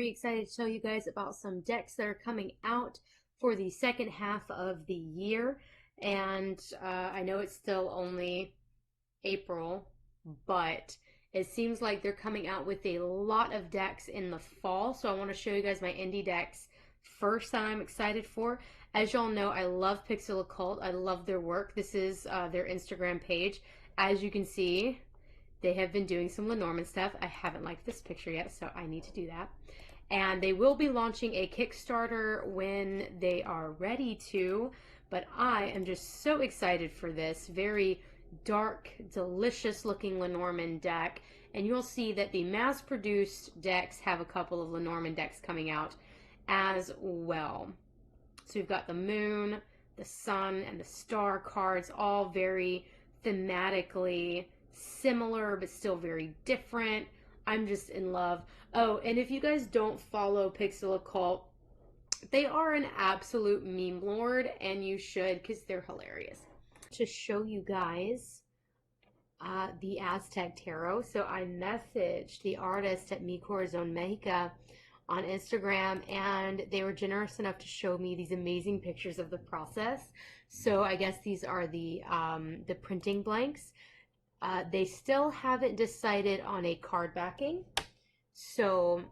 very excited to tell you guys about some decks that are coming out for the second half of the year. And I know it's still only April, but it seems like they're coming out with a lot of decks in the fall. So I want to show you guys my indie decks first that I'm excited for. As y'all know, I love Pixel Occult. I love their work. This is their Instagram page. As you can see, they have been doing some Lenormand stuff. I haven't liked this picture yet, so I need to do that. And they will be launching a Kickstarter when they are ready to, but I am just so excited for this very dark, delicious looking Lenormand deck. And you'll see that the mass-produced decks have a couple of Lenormand decks coming out as well. So we've got the moon, the sun, and the star cards, all very thematically similar but still very different. I'm just in love. Oh, and if you guys don't follow Pixel Occult, they are an absolute meme lord, and you should, because they're hilarious. To show you guys the Aztec Tarot. So I messaged the artist at Mi Corazon Mexica on Instagram, and they were generous enough to show me these amazing pictures of the process. So I guess these are the printing blanks. They still haven't decided on a card backing, so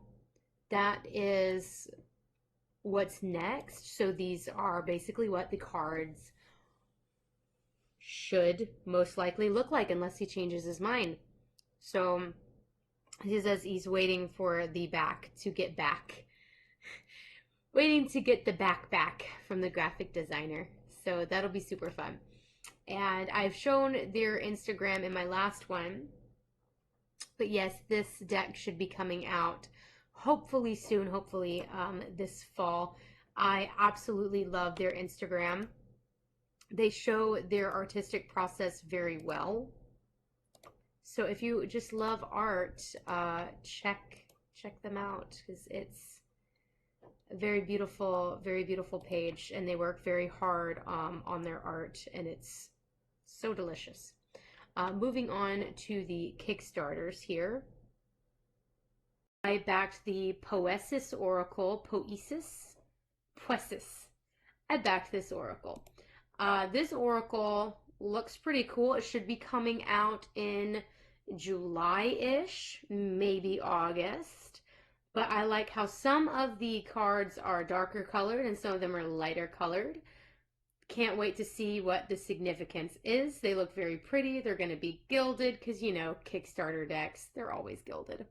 that is what's next. So these are basically what the cards should most likely look like, unless he changes his mind. So he says he's waiting for the back to get back. Waiting to get the back from the graphic designer. So that'll be super fun. And I've shown their Instagram in my last one. But yes, this deck should be coming out hopefully soon, hopefully this fall. I absolutely love their Instagram. They show their artistic process very well. So if you just love art, check them out, because it's a very beautiful page, and they work very hard on their art, and it's so delicious. Moving on to the Kickstarters here. I backed the Poesis Oracle, Poesis. I backed this Oracle. This Oracle looks pretty cool. It should be coming out in July-ish, maybe August. But I like how some of the cards are darker colored and some of them are lighter colored. Can't wait to see what the significance is. They look very pretty. They're going to be gilded because, you know, Kickstarter decks, they're always gilded.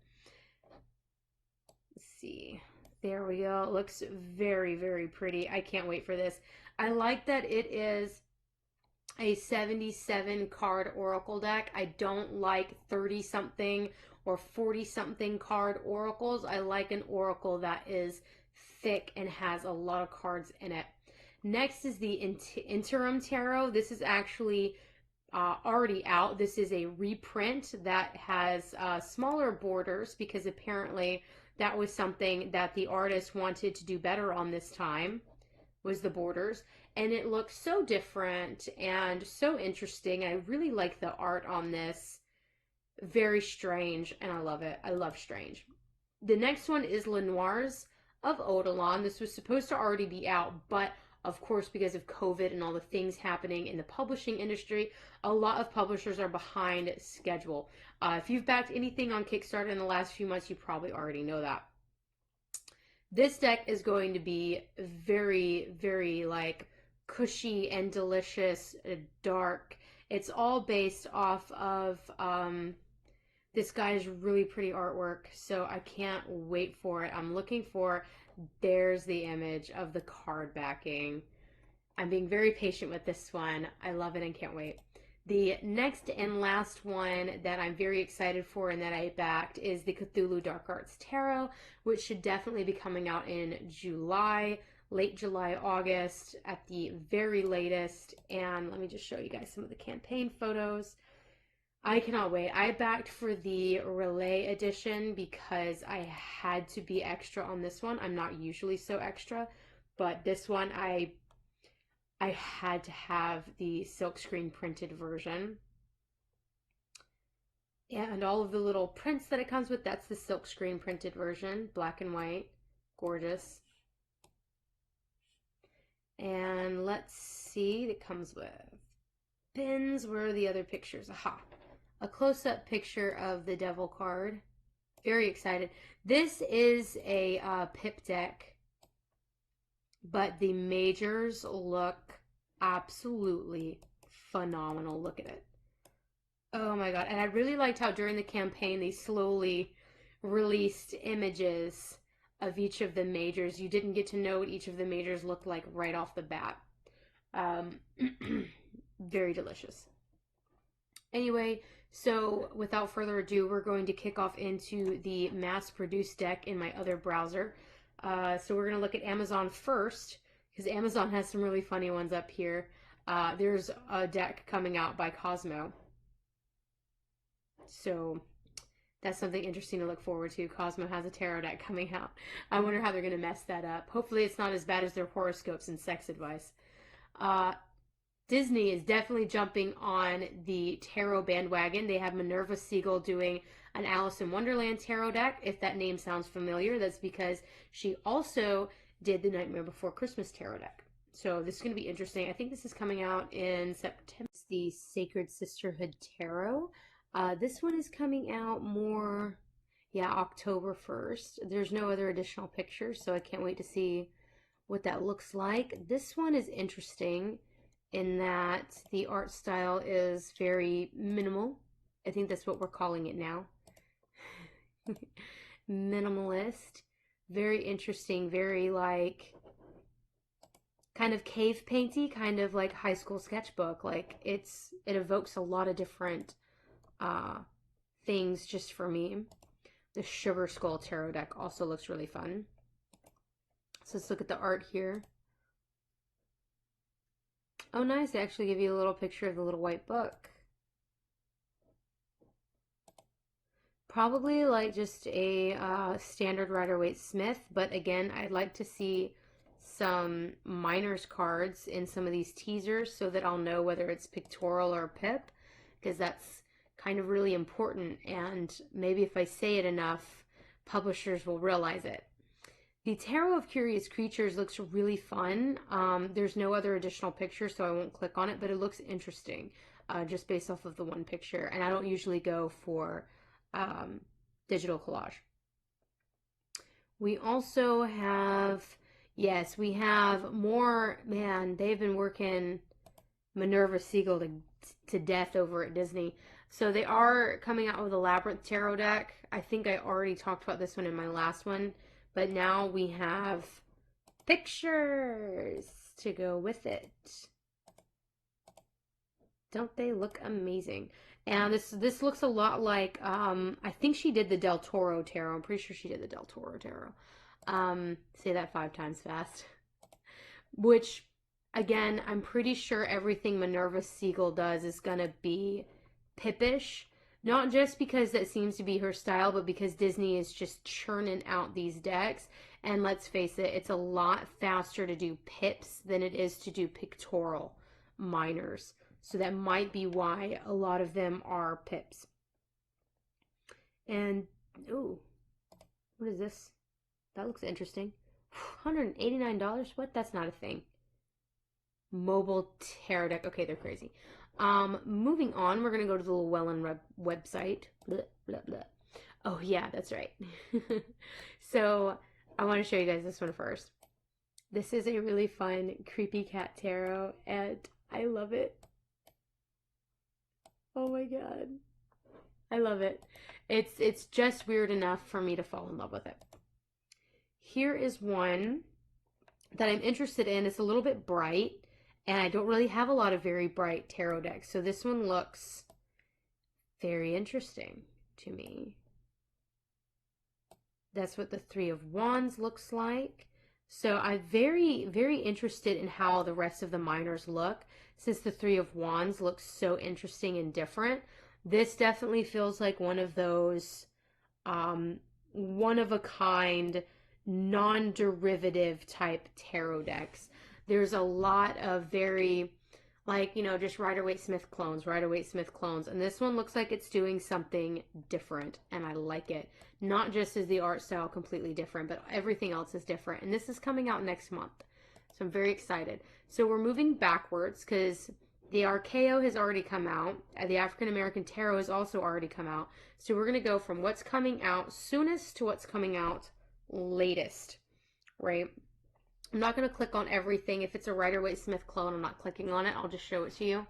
Let's see. There we go. It looks very, very pretty. I can't wait for this. I like that it is a 77 card Oracle deck. I don't like 30 something or 40 something card oracles. I like an oracle that is thick and has a lot of cards in it. Next is the Interim Tarot. This is actually already out. This is a reprint that has smaller borders, because apparently that was something that the artist wanted to do better on this time, was the borders. And it looks so different and so interesting. I really like the art on this. Very strange, and I love it. I love strange. The next one is Lenoir's of Odalon. This was supposed to already be out, but of course, because of COVID and all the things happening in the publishing industry, a lot of publishers are behind schedule. If you've backed anything on Kickstarter in the last few months, you probably already know that. This deck is going to be very, very like cushy and delicious, dark. It's all based off of this guy's really pretty artwork, so I can't wait for it. I'm looking for, there's the image of the card backing. I'm being very patient with this one. I love it and can't wait. The next and last one that I'm very excited for and that I backed is the Cthulhu Dark Arts Tarot, which should definitely be coming out in July, late July, August at the very latest. And let me just show you guys some of the campaign photos. I cannot wait. I backed for the Relay edition because I had to be extra on this one. I'm not usually so extra, but this one I had to have the silkscreen printed version. And all of the little prints that it comes with, that's the silk screen printed version, black and white. Gorgeous. And let's see, it comes with pins. Where are the other pictures? Aha. A close-up picture of the Devil card. Very excited. This is a pip deck, but the majors look absolutely phenomenal. Look at it. Oh my god. And I really liked how during the campaign they slowly released images of each of the majors. You didn't get to know what each of the majors looked like right off the bat. Very delicious. Anyway, so without further ado, we're going to kick off into the mass-produced deck in my other browser. So we're going to look at Amazon first, because Amazon has some really funny ones up here. There's a deck coming out by Cosmo. So that's something interesting to look forward to. Cosmo has a tarot deck coming out. I wonder how they're going to mess that up. Hopefully it's not as bad as their horoscopes and sex advice. Disney is definitely jumping on the tarot bandwagon. They have Minerva Siegel doing an Alice in Wonderland tarot deck. If that name sounds familiar, that's because she also did the Nightmare Before Christmas tarot deck. So this is going to be interesting. I think this is coming out in September. It's the Sacred Sisterhood Tarot. This one is coming out more, October 1st. There's no other additional pictures, so I can't wait to see what that looks like. This one is interesting in that the art style is very minimal. I think that's what we're calling it now. Minimalist. Very interesting, very like kind of cave painty, kind of like high school sketchbook. Like it evokes a lot of different things just for me. The Sugar Skull Tarot deck also looks really fun. So let's look at the art here. Oh, nice. They actually give you a little picture of the little white book. Probably like just a standard Rider-Waite Smith, but again, I'd like to see some minors cards in some of these teasers so that I'll know whether it's pictorial or pip, because that's kind of really important, and maybe if I say it enough, publishers will realize it. The Tarot of Curious Creatures looks really fun. There's no other additional picture, so I won't click on it, but it looks interesting just based off of the one picture. And I don't usually go for digital collage. We also have, yes, we have more, man, they've been working Minerva Siegel to death over at Disney. So they are coming out with a Labyrinth Tarot deck. I think I already talked about this one in my last one. But now we have pictures to go with it. Don't they look amazing? And this looks a lot like, I think she did the Del Toro Tarot. I'm pretty sure she did the Del Toro Tarot. Say that 5 times fast. Which, again, I'm pretty sure everything Minerva Siegel does is going to be pippish. Not just because that seems to be her style, but because Disney is just churning out these decks. And let's face it, it's a lot faster to do pips than it is to do pictorial minors. So that might be why a lot of them are pips. And, ooh, what is this? That looks interesting. $189? What? That's not a thing. Mobile tarot deck. Okay, they're crazy. Moving on, we're going to go to the Llewellyn website. Blah, blah, blah. Oh, yeah, that's right. So, I want to show you guys this one first. This is a really fun creepy cat tarot, and I love it. Oh my god. I love it. It's just weird enough for me to fall in love with it. Here is one that I'm interested in. It's a little bit bright. And I don't really have a lot of very bright tarot decks. So this one looks very interesting to me. That's what the Three of Wands looks like. So I'm very, very interested in how the rest of the minors look. Since the Three of Wands looks so interesting and different. This definitely feels like one of those one-of-a-kind, non-derivative type tarot decks. There's a lot of very Like, you know, just Rider-Waite-Smith clones, Rider-Waite-Smith clones. And this one looks like it's doing something different, and I like it. Not just is the art style completely different, but everything else is different. And this is coming out next month, so I'm very excited. So we're moving backwards because the Archaeo has already come out. The African American Tarot has also already come out. So we're going to go from what's coming out soonest to what's coming out latest, right? I'm not going to click on everything. If it's a Rider-Waite-Smith clone, I'm not clicking on it. I'll just show it to you.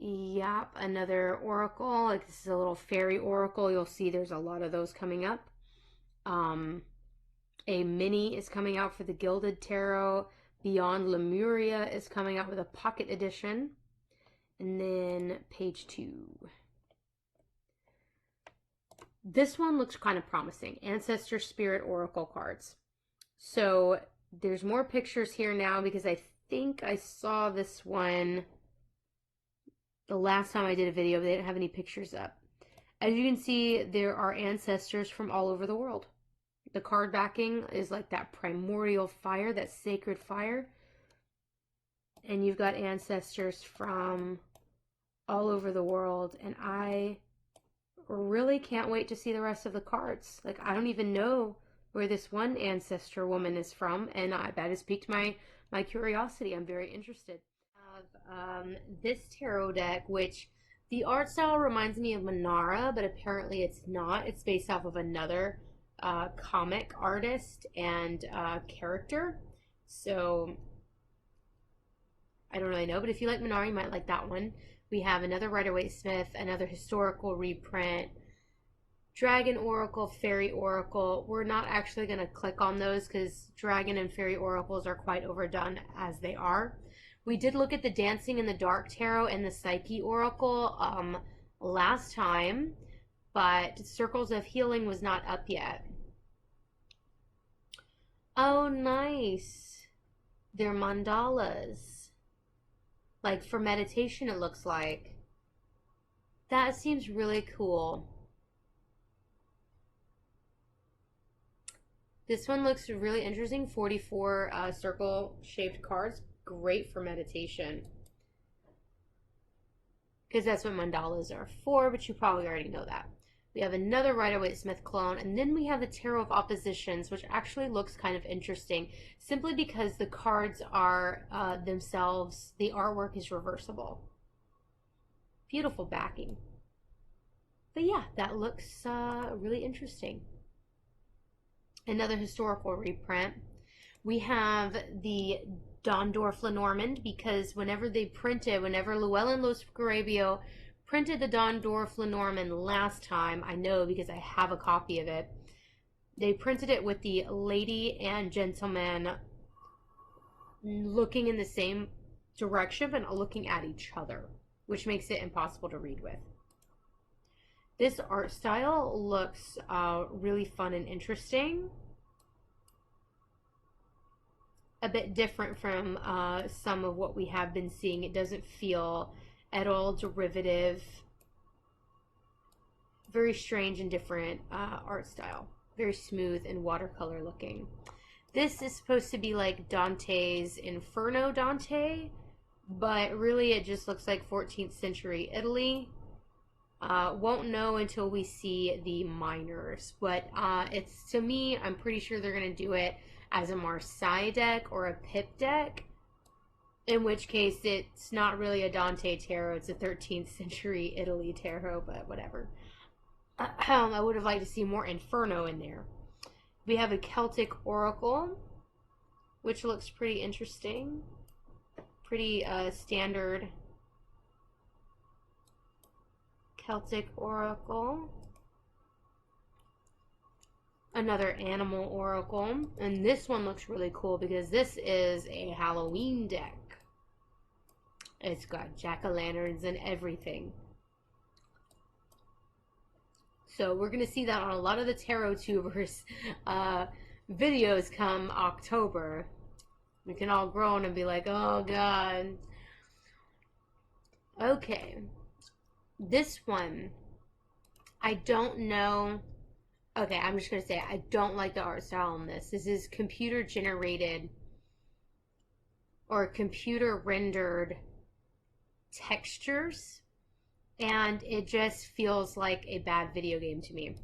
Yep, another oracle. Like, this is a little fairy oracle. You'll see there's a lot of those coming up. A mini is coming out for the Gilded Tarot. Beyond Lemuria is coming out with a pocket edition. And then page 2. This one looks kind of promising. Ancestor Spirit Oracle cards. So there's more pictures here now because I think I saw this one the last time I did a video, but they didn't have any pictures up. As you can see, there are ancestors from all over the world. The card backing is like that primordial fire, that sacred fire. And you've got ancestors from all over the world. And I really can't wait to see the rest of the cards. Like, I don't even know where this one ancestor woman is from, and that has piqued my curiosity. I'm very interested. I have this tarot deck, which the art style reminds me of Menara, but apparently it's not. It's based off of another comic artist and character. So I don't really know, but if you like Menara, you might like that one. We have another Rider-Waite-Smith, another historical reprint, Dragon Oracle, Fairy Oracle. We're not actually going to click on those because Dragon and Fairy Oracles are quite overdone as they are. We did look at the Dancing in the Dark Tarot and the Psyche Oracle last time, but Circles of Healing was not up yet. Oh, nice. They're mandalas. Like for meditation, it looks like. That seems really cool. This one looks really interesting. 44 circle-shaped cards. Great for meditation. Because that's what mandalas are for, but you probably already know that. We have another Rider-Waite-Smith clone, and then we have the Tarot of Oppositions, which actually looks kind of interesting, simply because the cards are themselves, the artwork is reversible. Beautiful backing. But yeah, that looks really interesting. Another historical reprint. We have the Dondorf Lenormand, because whenever Llewellyn Los Scarabeo printed the Dondorf Lenormand last time, I know because I have a copy of it, they printed it with the lady and gentleman looking in the same direction but not looking at each other, which makes it impossible to read with. This art style looks really fun and interesting. A bit different from some of what we have been seeing. It doesn't feel at all derivative. Very strange and different art style. Very smooth and watercolor looking. This is supposed to be like Dante's Inferno Dante, but really it just looks like 14th century Italy. Won't know until we see the minors, but it's, to me, I'm pretty sure they're going to do it as a Marseille deck or a Pip deck, in which case it's not really a Dante tarot, it's a 13th century Italy tarot, but whatever. I would have liked to see more Inferno in there. We have a Celtic Oracle, which looks pretty interesting. Pretty standard Celtic Oracle. Another Animal Oracle, and this one looks really cool because this is a Halloween deck. It's got jack-o'-lanterns and everything. So we're going to see that on a lot of the Tarot Tubers videos come October. We can all groan and be like, oh god. Okay. This one, I don't know. Okay, I'm just going to say I don't like the art style on this. This is computer generated or computer rendered textures, and it just feels like a bad video game to me.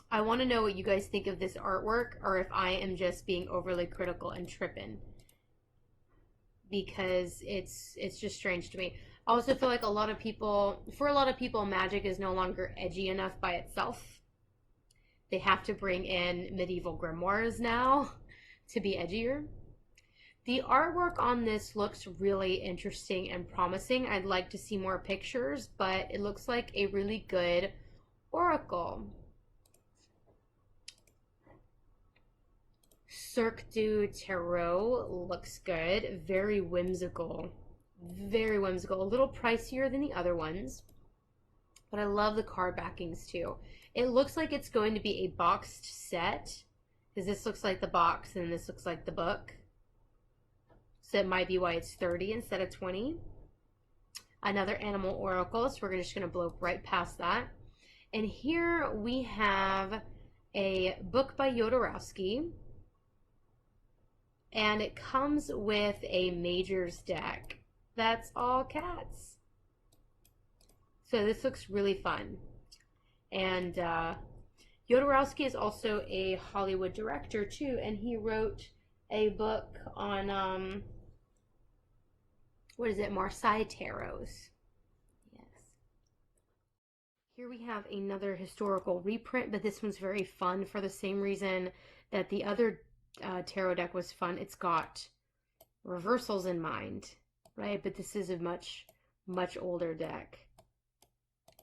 I want to know what you guys think of this artwork, or if I am just being overly critical and tripping, because it's just strange to me. I also feel like for a lot of people, magic is no longer edgy enough by itself. They have to bring in medieval grimoires now to be edgier. The artwork on this looks really interesting and promising. I'd like to see more pictures, but it looks like a really good oracle. Celtic Tarot looks good. Very whimsical. Very whimsical. A little pricier than the other ones, but I love the card backings too. It looks like it's going to be a boxed set, because this looks like the box and this looks like the book. So it might be why it's 30 instead of 20. Another animal oracle, so we're just going to blow right past that. And here we have a book by Jodorowsky, and it comes with a majors deck. That's all cats. So this looks really fun. And Jodorowsky is also a Hollywood director too, and he wrote a book on what is it, Marseille Tarots. Yes. Here we have another historical reprint, but this one's very fun for the same reason that the other tarot deck was fun. It's got reversals in mind, right? But this is a much older deck.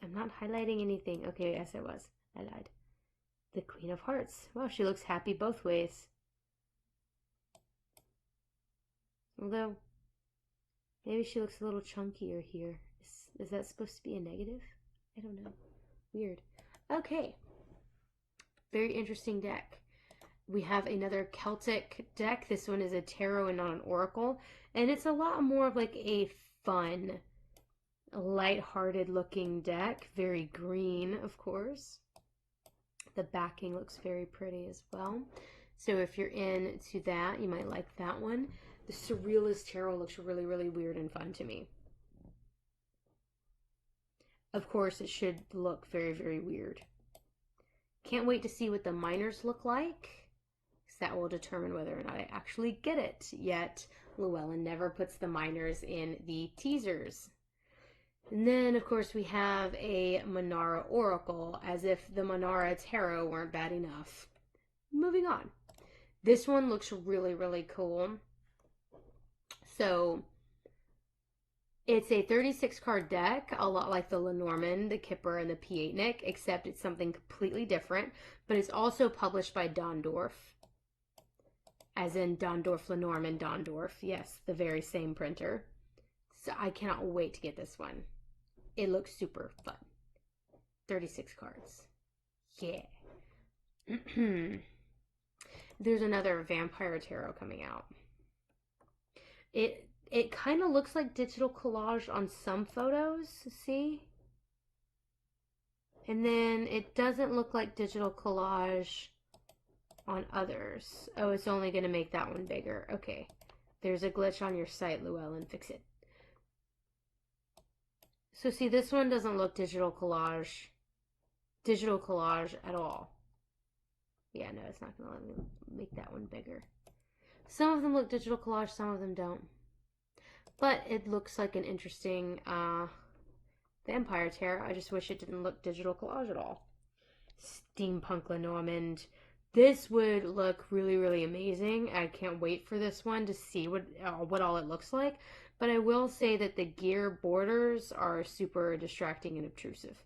I'm not highlighting anything. Okay, yes, I was. I lied. The Queen of Hearts. Wow, she looks happy both ways. Although, maybe she looks a little chunkier here. Is that supposed to be a negative? I don't know. Weird. Okay. Very interesting deck. We have another Celtic deck. This one is a tarot and not an oracle. And it's a lot more of like a fun, light-hearted looking deck. Very green, of course. The backing looks very pretty as well. So if you're into that, you might like that one. The Surrealist Tarot looks really, really weird and fun to me. Of course, it should look very, very weird. Can't wait to see what the minors look like, because that will determine whether or not I actually get it. Yet, Llewellyn never puts the minors in the teasers. And then, of course, we have a Menara Oracle, as if the Menara Tarot weren't bad enough. Moving on. This one looks really, really cool. So, it's a 36 card deck, a lot like the Lenormand, the Kipper, and the Piatnik, except it's something completely different. But it's also published by Dondorf, as in Dondorf, Lenormand, Dondorf. Yes, the very same printer. So I cannot wait to get this one. It looks super fun. 36 cards. Yeah. There's another Vampire Tarot coming out. It kind of looks like digital collage on some photos, see? And then it doesn't look like digital collage on others. Oh, it's only going to make that one bigger. Okay. There's a glitch on your site, Llewellyn. Fix it. So see, this one doesn't look digital collage at all. Yeah, no, it's not going to let me make that one bigger. Some of them look digital collage, some of them don't. But it looks like an interesting Vampire Tarot. I just wish it didn't look digital collage at all. Steampunk Lenormand. This would look really, really amazing. I can't wait for this one to see what all it looks like. But I will say that the gear borders are super distracting and obtrusive.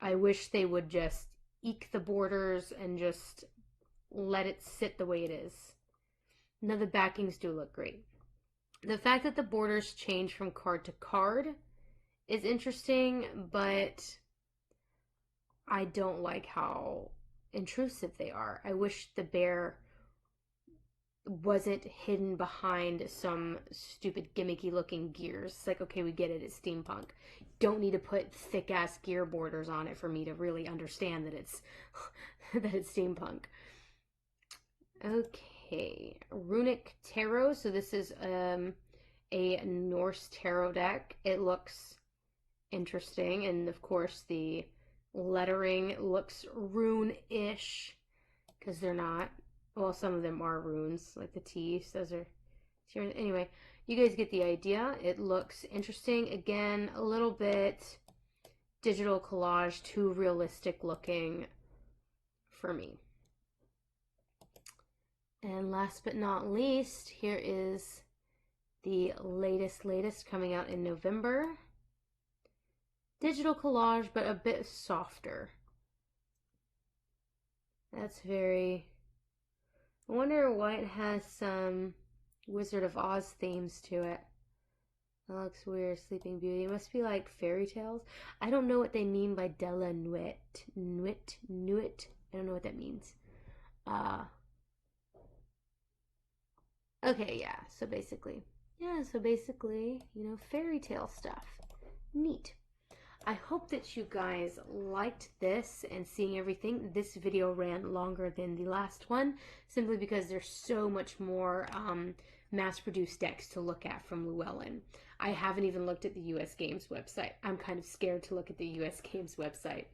I wish they would just eke the borders and just let it sit the way it is. Now the backings do look great. The fact that the borders change from card to card is interesting, but I don't like how intrusive they are. I wish the bear wasn't hidden behind some stupid gimmicky looking gears. It's like, okay, we get it, it's steampunk. Don't need to put thick ass gear borders on it for me to really understand that it's that it's steampunk. Okay. Okay, Runic Tarot. So this is a Norse tarot deck. It looks interesting, and of course the lettering looks rune-ish because they're not. Well, some of them are runes, like the T's. Those are. Anyway, you guys get the idea. It looks interesting. Again, a little bit digital collage, too realistic looking for me. And last but not least, here is the latest coming out in November. Digital collage, but a bit softer. That's very... I wonder why it has some Wizard of Oz themes to it. That looks weird. Sleeping Beauty. It must be like fairy tales. I don't know what they mean by Della Nuit. Nuit. I don't know what that means. Okay, yeah. So basically, you know, fairy tale stuff. Neat. I hope that you guys liked this and seeing everything. This video ran longer than the last one, simply because there's so much more mass-produced decks to look at from Llewellyn. I haven't even looked at the US Games website. I'm kind of scared to look at the US Games website.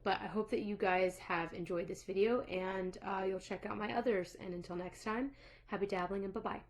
But I hope that you guys have enjoyed this video, and you'll check out my others. And until next time, happy dabbling and bye-bye.